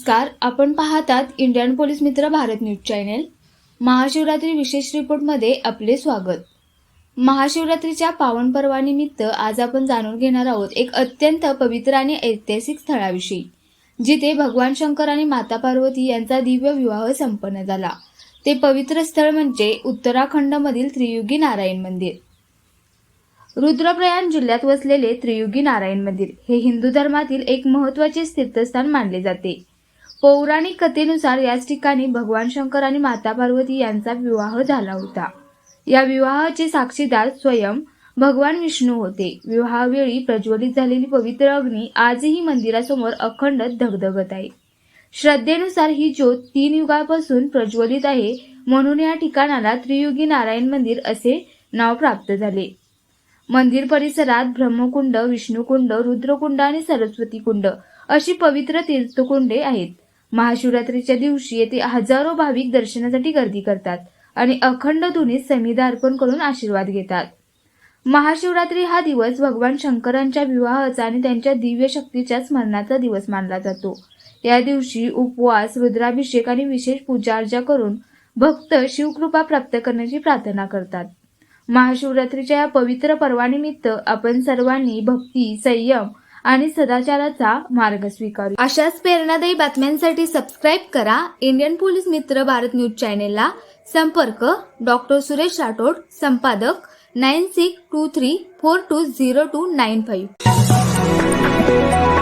नमस्कार, आपण पाहतात इंडियन पोलीस मित्र भारत न्यूज चॅनेल। महाशिवरात्री विशेष रिपोर्टमध्ये आपले स्वागत। महाशिवरात्रीच्या पावन पर्वानिमित्त आज आपण जाणून घेणार आहोत एक अत्यंत पवित्र आणि ऐतिहासिक स्थळाविषयी, जिथे भगवान शंकर आणि माता पार्वती यांचा दिव्य विवाह संपन्न झाला। ते पवित्र स्थळ म्हणजे उत्तराखंडमधील त्रियुगी नारायण मंदिर। रुद्रप्रयाग जिल्ह्यात वसलेले त्रियुगी नारायण मंदिर हे हिंदू धर्मातील एक महत्त्वाचे तीर्थस्थान मानले जाते। पौराणिक कथेनुसार याच ठिकाणी भगवान शंकर आणि माता पार्वती यांचा विवाह झाला होता। या विवाहाचे साक्षीदार स्वयं भगवान विष्णू होते। विवाहावेळी प्रज्वलित झालेली पवित्र अग्नी आजही मंदिरासमोर अखंड धगधगत आहे। श्रद्धेनुसार ही ज्योत 3 युगांपासून प्रज्वलित आहे, म्हणून या ठिकाणाला त्रियुगी नारायण मंदिर असे नाव प्राप्त झाले। मंदिर परिसरात ब्रह्मकुंड, विष्णुकुंड, रुद्रकुंड आणि सरस्वती कुंड अशी पवित्र तीर्थकुंडे आहेत। महाशिवरात्रीच्या दिवशी येथे हजारो भाविक दर्शनासाठी गर्दी करतात आणि अखंड धुनीत समिधा अर्पण करून आशीर्वाद घेतात। महाशिवरात्री हा दिवस भगवान शंकरांच्या विवाहाचा आणि त्यांच्या दिव्य शक्तीच्या स्मरणाचा दिवस मानला जातो। या दिवशी उपवास, रुद्राभिषेक आणि विशेष पूजा अर्चा करून भक्त शिवकृपा प्राप्त करण्याची प्रार्थना करतात। महाशिवरात्रीच्या या पवित्र पर्वानिमित्त आपण सर्वांनी भक्ती, संयम आणि सदाचाराचा मार्ग स्वीकारू। अशाच प्रेरणादायी बातम्यांसाठी सबस्क्राइब करा इंडियन पोलीस मित्र भारत न्यूज चॅनेलला। संपर्क डॉक्टर सुरेश राठोड, संपादक 9623420295।